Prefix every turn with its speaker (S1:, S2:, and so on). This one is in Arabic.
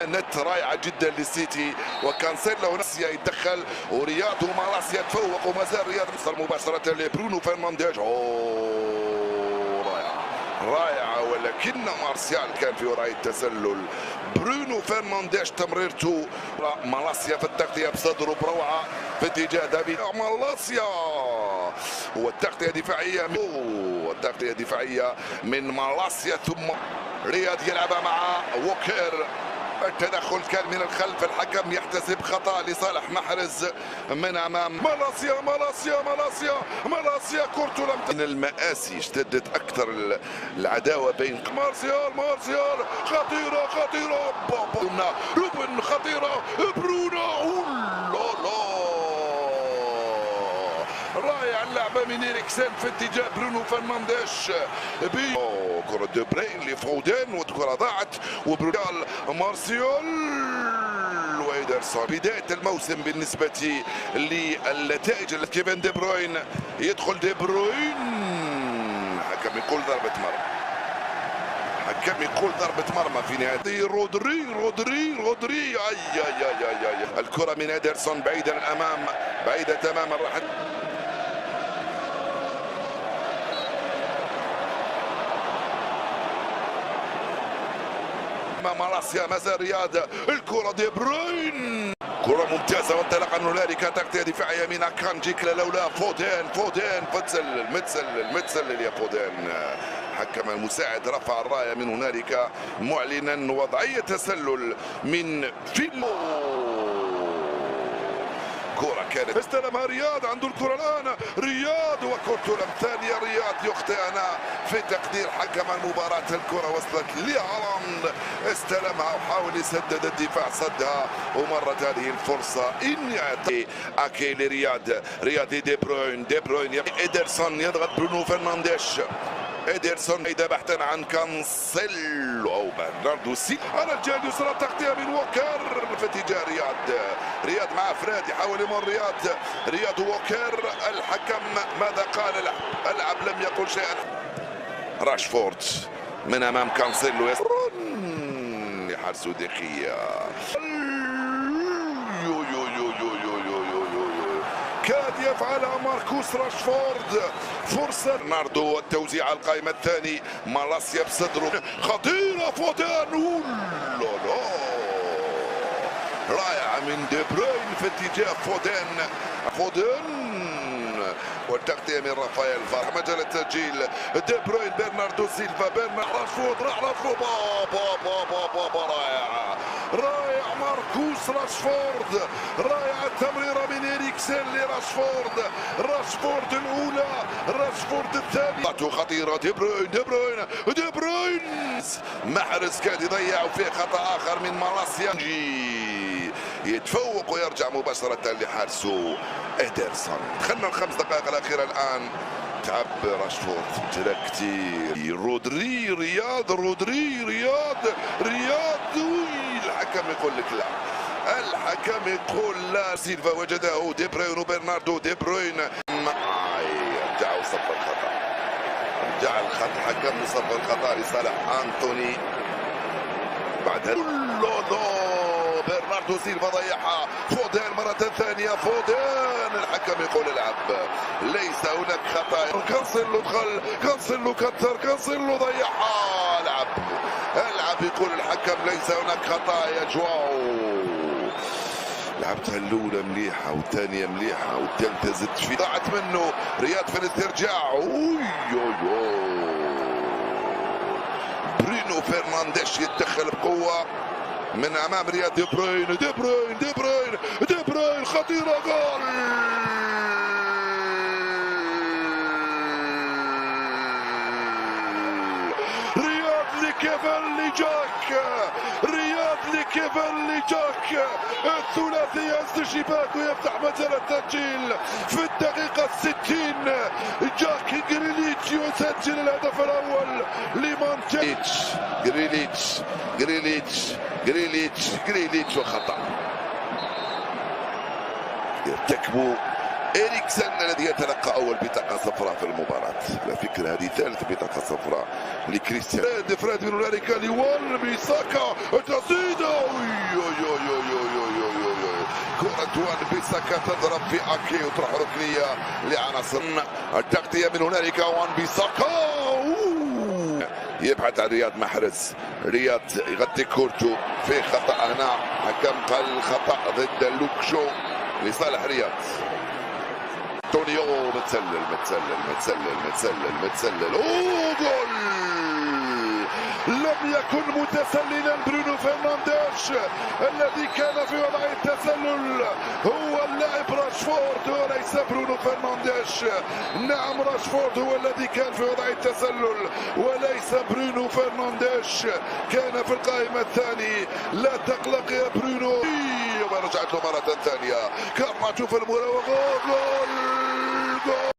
S1: نت رائعة جدا للسيتي وكانسيلو نسيا يتدخل ورياض ومالاسيا تفوق وما زال رياض مصر مباشرة لبرونو فرنانديز. رائعة ولكن مارسيال كان في وراء التسلل. برونو فرنانديز تمريرته مالاسيا في التغطية بصدره بروعة في اتجاه دافيد مالاسيا والتغطية دفاعية والتغطية دفاعية من مالاسيا ثم رياض يلعبها مع ووكر. التدخل كان من الخلف، الحكم يحتسب خطأ لصالح محرز من امام مالاسيا كورتو من المآسي. اشتدت اكثر العداوه بين مارسيال خطيره روبن خطيره برونو رائع اللعبه من إريكسن في اتجاه برونو فرنانديز كرة دي برين لفودين والكرة ضاعت وبرونو مارسيال وإيدرسون. بداية الموسم بالنسبة للنتائج كيفن دي بروين يدخل دي بروين حكم يقول ضربة مرمى في نهاية رودري اي الكرة من إيدرسون بعيدا الامام بعيدة تماما راحت مالاسيا ما زال رياض الكرة دي بروين كرة ممتازة وانطلاقا هنالك تغطية دفاعية من كانجيك لولا فودين متسلل يا فودين. حكم المساعد رفع الراية من هنالك معلنا وضعية تسلل من فيلو. كرة كانت استلمها رياض عنده الكرة الآن رياض وكرة ثانية رياض يخطئ في تقدير حكم المباراة. الكرة وصلت لهالاند استلمها وحاول يسدد الدفاع صدها ومرت هذه الفرصة إن يعطي أكي لرياض دي بروين إيدرسون يضغط برونو فرنانديز إيدرسون إذا بحثا عن كانسيلو أو برناردو سيلفا على الجهة اليسرى تغطية من ووكر في اتجاه رياض مع فراد يحاول يمر رياض ووكر. الحكم ماذا قال؟ العب لم يقل شيئا. راشفورد من أمام كانسيلو يحرسوا دقيقة كاد يفعلها ماركوس راشفورد. فرصة برناردو والتوزيع على القائمة الثاني مالاسيا بصدره خطيرة فودين رائعة من دي بروين في اتجاه فودين والتغطية من رافائيل فارح مجال التسجيل دي بروين برناردو سيلفا راشفورد رائع ماركوس راشفورد رائع التمريرة من إريكسن راشفورد الأولى راشفورد الثانية خطيرة دي بروين محرز كاد يضيع وفيه خطأ آخر من مالاسيا يتفوق ويرجع مباشرة لحارسه إيدرسون. دخلنا الخمس دقائق الأخيرة الآن. تعب راشفورد جرى كتير رودري رياض الحكم يقول لك لا الحكم يقول لا. سيلفا وجده دي بروين وبرناردو دي بروين رجعوا صف الخطأ حكم صف الخطأ لصالح أنتوني بعد برناردو سيلفا ضيعها فودين مرة ثانية الحكم يقول العب ليس هناك خطأ. كانسيلو دخل كانسيلو كثر كانسيلو ضيعها العب يقول الحكم ليس هناك خطأ يا جواو. لعبتها الأولى مليحة والثانية مليحة والثالثة زدت في ضاعت منه رياض في الاسترجاع برونو فرنانديز يتدخل بقوة من امام رياض دي بروين خطيره جول رياض لكيفن جاك الثلاثي الشباك ويفتح مجال التسجيل في الدقيقة 60. جاك جريليتش يسجل الهدف الأول لمانشستر. جريليتش وخطأ يرتكبوا إريكسن الذي يتلقى أول بطاقة صفراء في المباراة. على فكرة هذه ثالث بطاقة صفراء لكريستيان. فريد من هنالك لوان بيساكا تسديد، كرة وان بيساكا تضرب في أكي وتروح ركنية لعناصر. التغطية من هنالك وان بيساكا يبحث عن رياض محرز. رياض يغطي كورته في خطأ هنا، حكم قال الخطأ ضد لوكشو لصالح رياض. تونيو متسلل اوه جول! لم يكن متسللا برونو فرنانديش الذي كان في وضع التسلل، هو اللاعب راشفورد وليس برونو فرنانديش. نعم راشفورد هو الذي كان في وضع التسلل وليس برونو فرنانديش، كان في القائمة الثاني. لا تقلق يا برونو. ورجعت له مرة ثانية، كرته في المراوغة. جول!